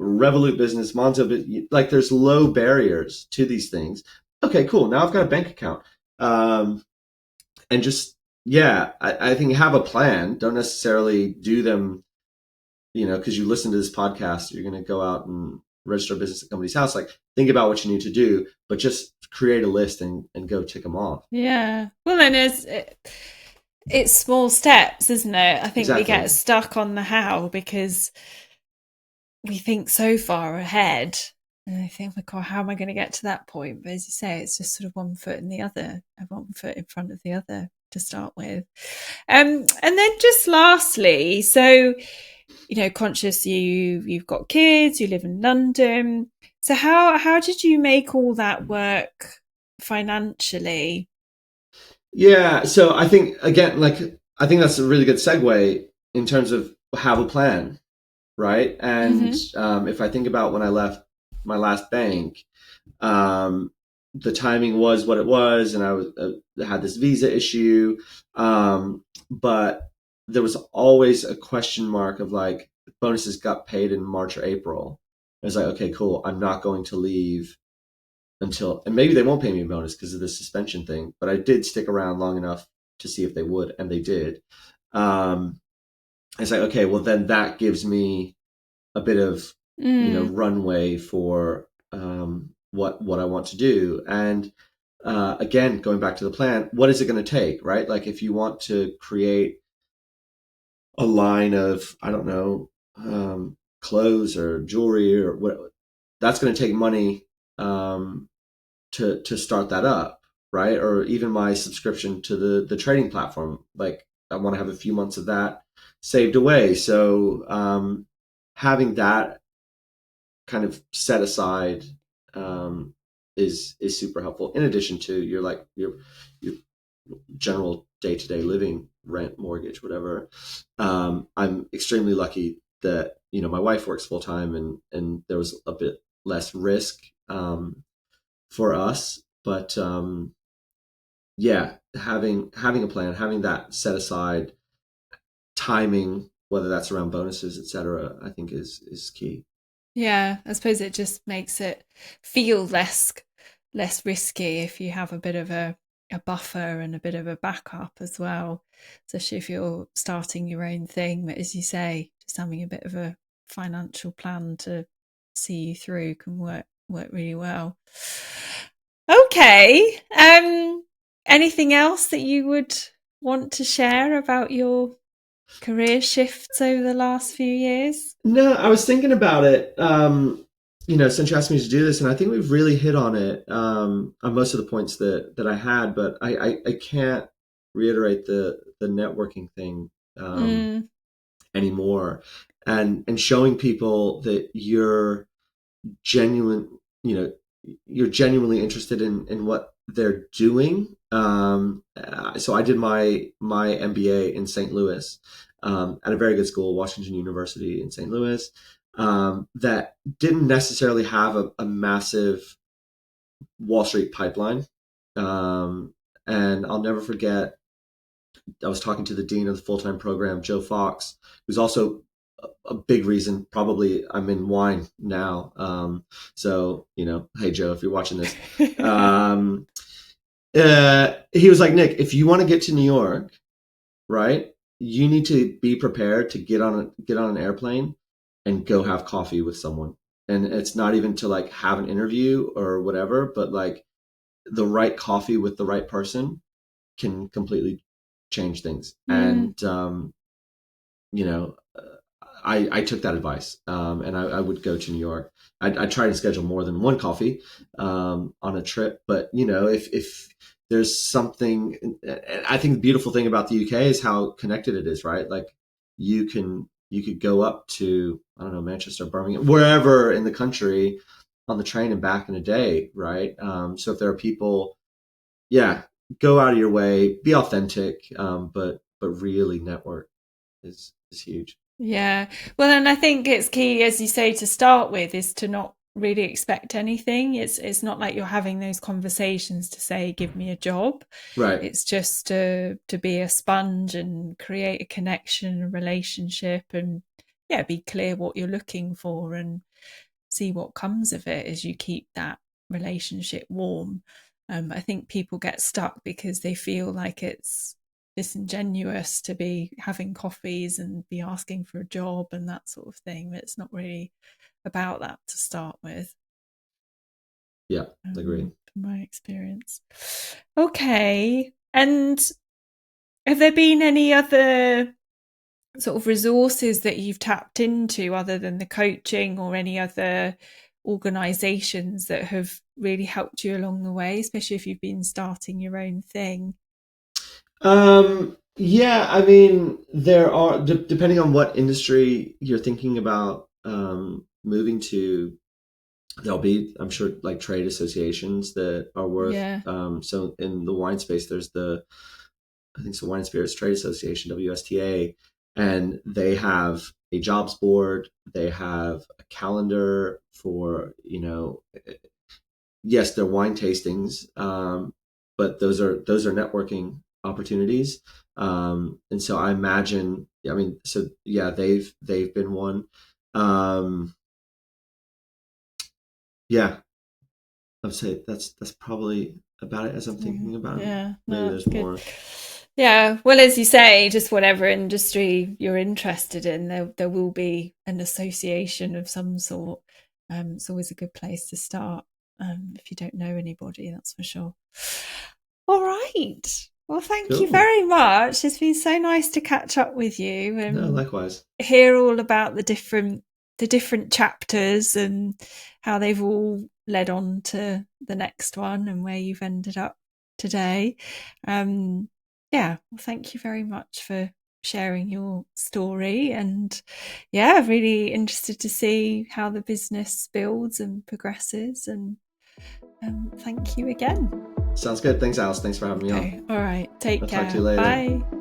Revolut Business, Monzo, like there's low barriers to these things. Okay, cool. Now I've got a bank account, and just yeah, I think have a plan. Don't necessarily do them because you listen to this podcast, you're going to go out and register a business at Companies House. Like, think about what you need to do, but just create a list and go tick them off. Yeah. Well, then it's small steps, isn't it? I think we get Exactly. stuck on the how because we think so far ahead. And I think, oh my God, how am I going to get to that point? But as you say, it's just sort of one foot in the other, and one foot in front of the other to start with. And then just lastly, so conscious you've got kids, you live in London. So how did you make all that work financially? Yeah. So I think again, like I think that's a really good segue in terms of have a plan, right? And Hmm. if I think about when I left my last bank, um, the timing was what it was, and I had this visa issue, but there was always a question mark of like bonuses got paid in March or April. It was like, okay, cool. I'm not going to leave until, and maybe they won't pay me a bonus because of the suspension thing, but I did stick around long enough to see if they would, and they did. Um, it's like, okay, well then that gives me a bit of, Mm. runway for what I want to do. And again, going back to the plan, what is it going to take, right? Like if you want to create a line of, I don't know, clothes or jewelry or what, that's going to take money um, to start that up, right? Or even my subscription to the trading platform. Like I want to have a few months of that saved away. So having that kind of set aside is super helpful. In addition to your general day to day living, rent, mortgage, whatever. I'm extremely lucky that my wife works full time, and there was a bit less risk for us. But yeah, having a plan, having that set aside, timing, whether that's around bonuses, etc., I think is key. Yeah, I suppose it just makes it feel less risky if you have a bit of a buffer and a bit of a backup as well. Especially if you're starting your own thing. But as you say, just having a bit of a financial plan to see you through can work really well. Okay. Anything else that you would want to share about your career shifts over the last few years? No, I was thinking about it. Since you asked me to do this, and I think we've really hit on it on most of the points that I had, but I can't reiterate the networking thing Mm, anymore, and showing people that genuine, you know, you're genuinely interested in what they're doing. So I did my MBA in St. Louis at a very good school, Washington University in St. Louis, that didn't necessarily have a massive Wall Street pipeline. Um, and I'll never forget, I was talking to the dean of the full time program, Joe Fox, who's also a big reason probably I'm in wine now. So, hey, Joe, if you're watching this, um, he was like, Nick, if you want to get to New York, right, you need to be prepared to get on an airplane and go have coffee with someone. And it's not even to like have an interview or whatever, but like the right coffee with the right person can completely change things. mm, And you know, I took that advice, and I would go to New York. I try to schedule more than one coffee on a trip, but if there's something, I think the beautiful thing about the UK is how connected it is, right? Like you could go up to, I don't know, Manchester, Birmingham, wherever in the country on the train and back in a day, right? So if there are people, yeah, go out of your way, be authentic, but really network is huge. yeah. Well, and I think it's key, as you say, to start with, is to not really expect anything. It's not like you're having those conversations to say, "Give me a job." Right. It's just to be a sponge and create a connection, a relationship, and yeah, be clear what you're looking for and see what comes of it as you keep that relationship warm. I think people get stuck because they feel like it's disingenuous to be having coffees and be asking for a job and that sort of thing. But it's not really about that to start with, Yeah, agree. from my experience. Okay. And have there been any other sort of resources that you've tapped into other than the coaching or any other organizations that have really helped you along the way, especially if you've been starting your own thing? Yeah, I mean, there are, depending on what industry you're thinking about moving to, there'll be, I'm sure, like trade associations that are worth. Yeah. So in the wine space, there's I think it's the Wine and Spirits Trade Association, WSTA, and they have a jobs board. They have a calendar for, yes, they're wine tastings, but those are networking opportunities. And so I imagine, I mean, so yeah, they've been one. Yeah, I'd say that's probably about it as I'm thinking about it. Yeah, Maybe no, that's there's good. more. Yeah, well, as you say, just whatever industry you're interested in, there will be an association of some sort. It's always a good place to start if you don't know anybody, that's for sure. All right. Well, thank you Cool. very much. It's been so nice to catch up with you No, and likewise. hear all about the different chapters and how they've all led on to the next one and where you've ended up today. Yeah, well, thank you very much for sharing your story, and yeah, really interested to see how the business builds and progresses, and thank you again. Sounds good. Thanks, Alice. Thanks for having me on. Okay, all right, take I'll talk to you care, later. bye.